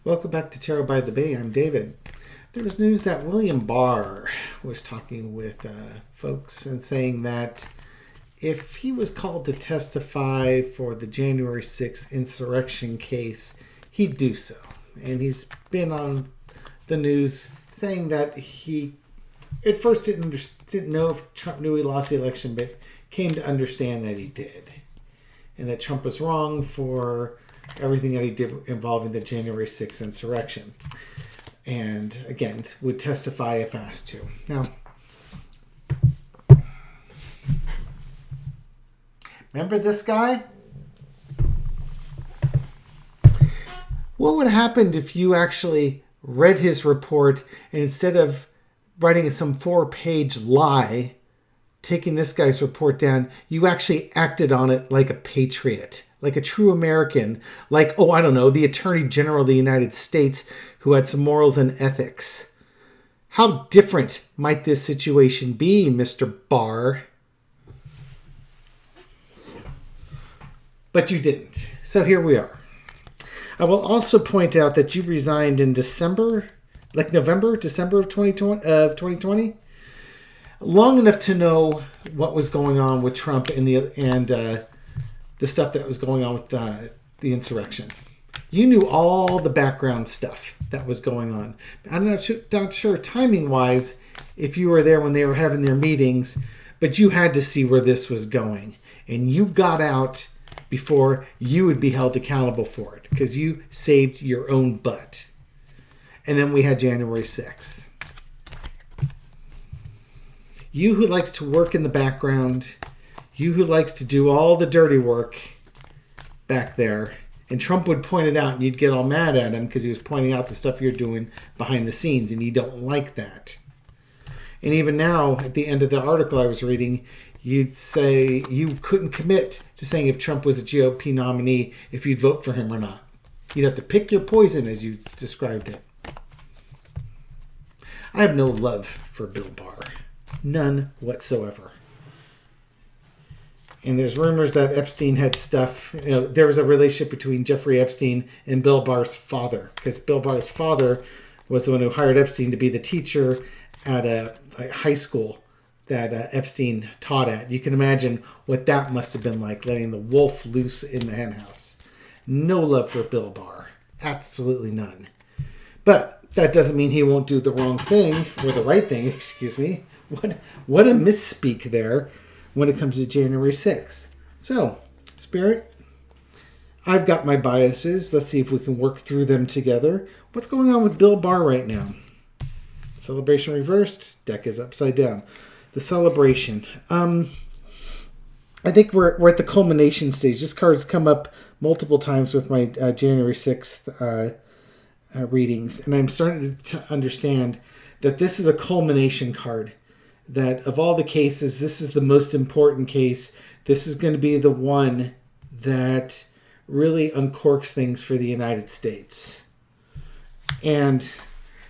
Welcome back to Tarot by the Bay. I'm David. There was news that William Barr was talking with folks and saying that if he was called to testify for the January 6th insurrection case, he'd do so. And he's been on the news saying that he at first didn't know if Trump knew he lost the election, but came to understand that he did. And that Trump was wrong for everything that he did involving the January 6th insurrection. And again, would testify if asked to. Now, remember this guy? What would happen if you actually read his report and instead of writing some 4-page lie, taking this guy's report down, you actually acted on it like a patriot, like a true American, like, the Attorney General of the United States who had some morals and ethics. How different might this situation be, Mr. Barr? But you didn't. So here we are. I will also point out that you resigned in December of 2020. Long enough to know what was going on with Trump and the stuff that was going on with the insurrection. You knew all the background stuff that was going on. I'm not sure timing-wise if you were there when they were having their meetings, but you had to see where this was going. And you got out before you would be held accountable for it because you saved your own butt. And then we had January 6th. You who likes to work in the background, you who likes to do all the dirty work back there, and Trump would point it out and you'd get all mad at him because he was pointing out the stuff you're doing behind the scenes and you don't like that. And even now, at the end of the article I was reading, you'd say you couldn't commit to saying if Trump was a GOP nominee, if you'd vote for him or not. You'd have to pick your poison as you described it. I have no love for Bill Barr. None whatsoever. And there's rumors that Epstein had stuff. There was a relationship between Jeffrey Epstein and Bill Barr's father, because Bill Barr's father was the one who hired Epstein to be the teacher at a high school that Epstein taught at. You can imagine what that must have been like, letting the wolf loose in the henhouse. No love for Bill Barr. Absolutely none. But that doesn't mean he won't do the wrong thing, or the right thing, excuse me. What a misspeak there when it comes to January 6th. So, Spirit, I've got my biases. Let's see if we can work through them together. What's going on with Bill Barr right now? Celebration reversed. Deck is upside down. The celebration. I think we're at the culmination stage. This card's come up multiple times with my January 6th readings. And I'm starting to understand that this is a culmination card. That of all the cases, this is the most important case. This is going to be the one that really uncorks things for the United States. And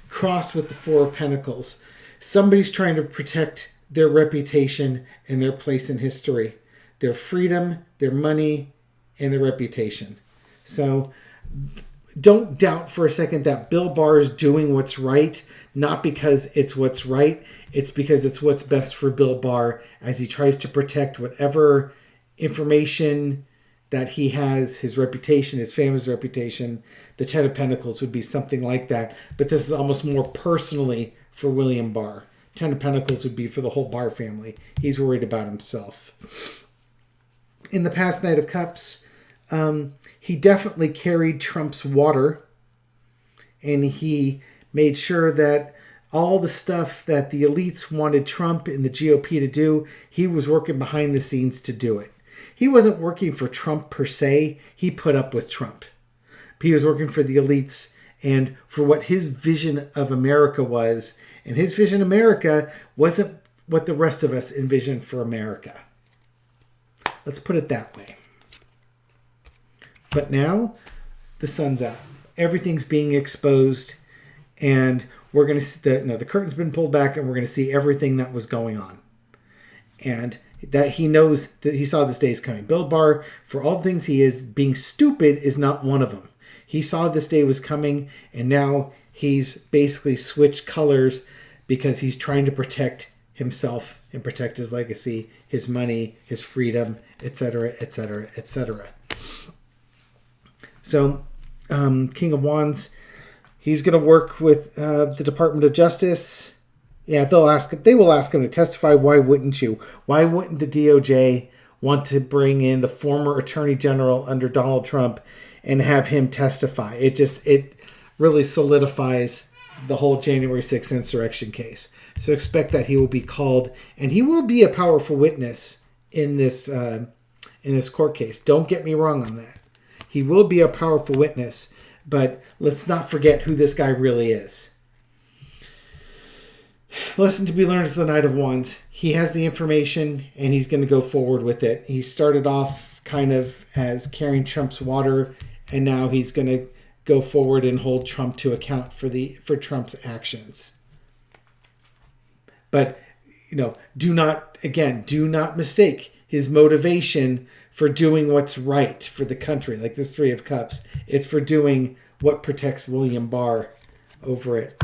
crossed with the Four of Pentacles, somebody's trying to protect their reputation and their place in history. Their freedom, their money, and their reputation. So don't doubt for a second that Bill Barr is doing what's right, not because it's what's right. It's because it's what's best for Bill Barr as he tries to protect whatever information that he has, his reputation, his family's reputation. The Ten of Pentacles would be something like that. But this is almost more personally for William Barr. Ten of Pentacles would be for the whole Barr family. He's worried about himself. In the past Knight of Cups, he definitely carried Trump's water. And he made sure that all the stuff that the elites wanted Trump and the GOP to do, he was working behind the scenes to do it. He wasn't working for Trump per se. He put up with Trump. He was working for the elites and for what his vision of America was. And his vision of America wasn't what the rest of us envisioned for America. Let's put it that way. But now, the sun's out. Everything's being exposed. And we're going to see the curtain's been pulled back and we're going to see everything that was going on. And that he knows that he saw this day is coming. Bill Barr, for all the things he is, being stupid is not one of them. He saw this day was coming, and now he's basically switched colors because he's trying to protect himself and protect his legacy, his money, his freedom, etc., etc., etc. So, King of Wands, he's going to work with the Department of Justice. Yeah, they will ask him to testify. Why wouldn't you? Why wouldn't the DOJ want to bring in the former Attorney General under Donald Trump and have him testify? It really solidifies the whole January 6th insurrection case. So expect that he will be called, and he will be a powerful witness in this court case. Don't get me wrong on that. He will be a powerful witness, but let's not forget who this guy really is. Lesson to be learned is the Knight of Wands. He has the information, and he's going to go forward with it. He started off kind of as carrying Trump's water, and now he's going to go forward and hold Trump to account for Trump's actions. But, do not mistake his motivation for doing what's right for the country, like this Three of Cups. It's for doing what protects William Barr over it.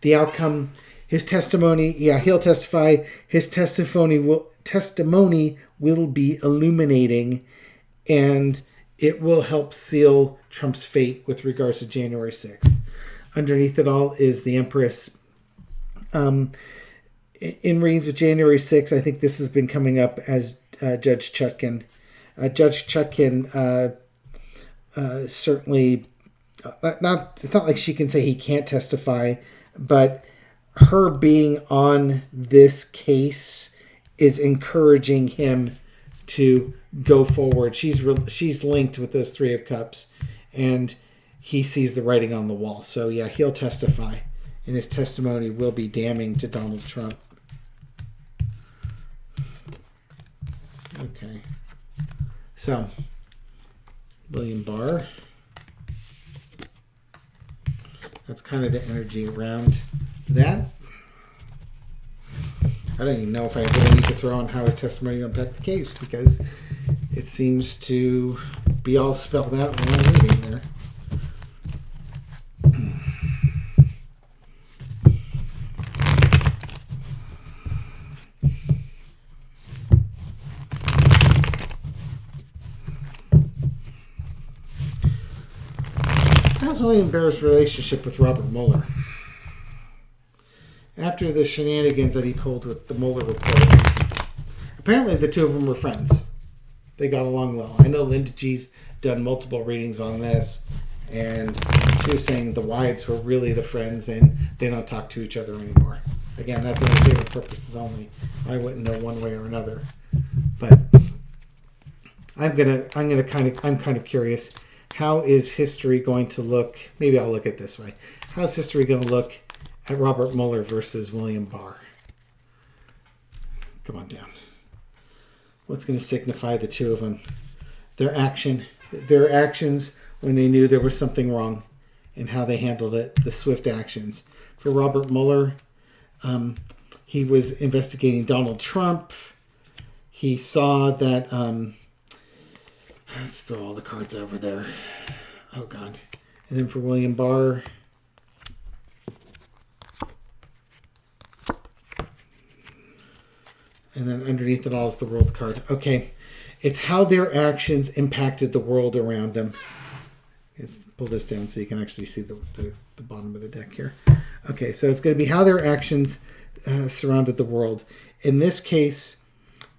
The outcome, his testimony, he'll testify. His testimony will be illuminating, and it will help seal Trump's fate with regards to January 6th. Underneath it all is the Empress. In readings with January 6th, I think this has been coming up as Judge Chutkan. Judge Chutkan certainly, it's not like she can say he can't testify, but her being on this case is encouraging him to go forward. She's linked with those Three of Cups, and he sees the writing on the wall. So yeah, he'll testify, and his testimony will be damning to Donald Trump. Okay. So, William Barr. That's kind of the energy around that. I don't even know if I really need to throw on how his testimony will impact the case, because it seems to be all spelled out in one reading there. How's William Barr's relationship with Robert Mueller? After the shenanigans that he pulled with the Mueller report, apparently the two of them were friends. They got along well. I know Linda G's done multiple readings on this, and she was saying the wives were really the friends, and they don't talk to each other anymore. Again, that's entertainment purposes only. I wouldn't know one way or another, but I'm kind of curious. How is history going to look? Maybe I'll look at it this way. How's history going to look at Robert Mueller versus William Barr? Come on down. What's going to signify the two of them? Their actions when they knew there was something wrong, and how they handled it, the swift actions. For Robert Mueller, he was investigating Donald Trump. He saw that... let's throw all the cards over there. Oh, God. And then for William Barr... and then underneath it all is the world card. Okay. It's how their actions impacted the world around them. Let's pull this down so you can actually see the bottom of the deck here. Okay, so it's going to be how their actions surrounded the world. In this case,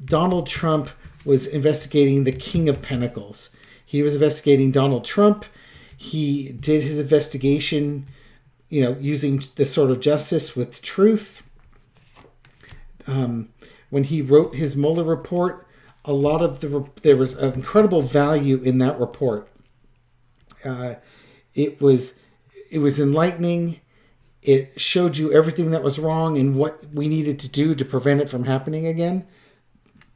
Donald Trump was investigating the King of Pentacles. He was investigating Donald Trump. He did his investigation, using the sword of justice with truth. When he wrote his Mueller report, there was an incredible value in that report. It was enlightening. It showed you everything that was wrong and what we needed to do to prevent it from happening again.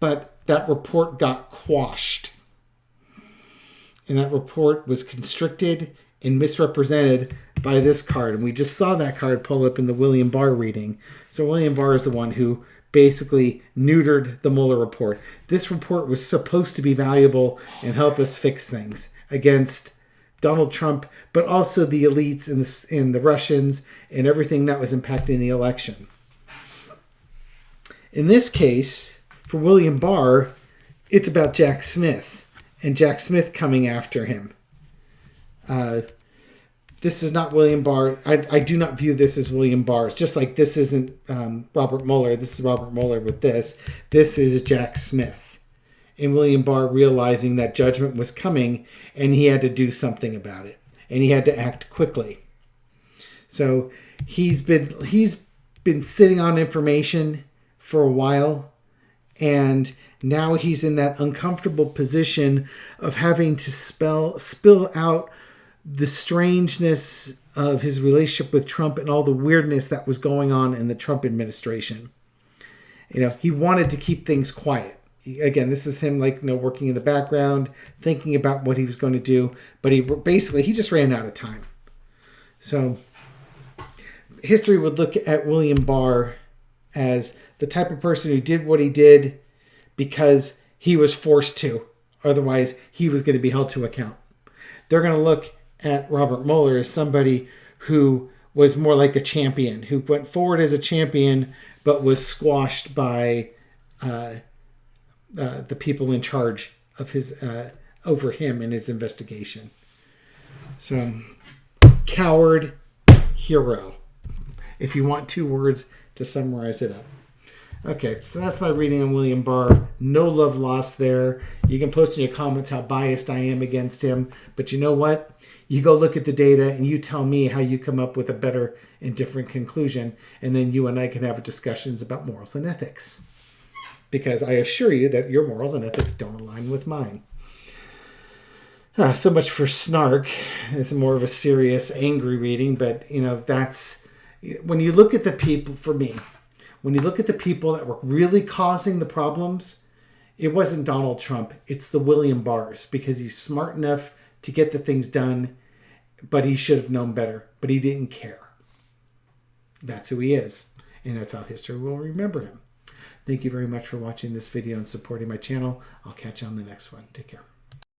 But that report got quashed. And that report was constricted and misrepresented by this card. And we just saw that card pull up in the William Barr reading. So William Barr is the one who basically neutered the Mueller report. This report was supposed to be valuable and help us fix things against Donald Trump, but also the elites and the Russians and everything that was impacting the election. In this case, for William Barr, it's about Jack Smith and Jack Smith coming after him. This is not William Barr. I do not view this as William Barr. It's just like this isn't Robert Mueller. This is Robert Mueller with this. This is Jack Smith. And William Barr realizing that judgment was coming and he had to do something about it. And he had to act quickly. So he's been sitting on information for a while. And now he's in that uncomfortable position of having to spill out the strangeness of his relationship with Trump and all the weirdness that was going on in the Trump administration. He wanted to keep things quiet. Again, this is him working in the background, thinking about what he was going to do, but he just ran out of time. So history would look at William Barr as the type of person who did what he did because he was forced to. Otherwise, he was going to be held to account. They're going to look at Robert Mueller as somebody who was more like a champion, who went forward as a champion, but was squashed by the people in charge of his over him in his investigation. So, coward, hero. If you want 2 words to summarize it up. Okay, so that's my reading on William Barr. No love lost there. You can post in your comments how biased I am against him. But you know what? You go look at the data and you tell me how you come up with a better and different conclusion. And then you and I can have discussions about morals and ethics. Because I assure you that your morals and ethics don't align with mine. So much for snark. It's more of a serious, angry reading. But, that's... When you look at the people, for me... When you look at the people that were really causing the problems, it wasn't Donald Trump. It's the William Barrs, because he's smart enough to get the things done, but he should have known better. But he didn't care. That's who he is, and that's how history will remember him. Thank you very much for watching this video and supporting my channel. I'll catch you on the next one. Take care.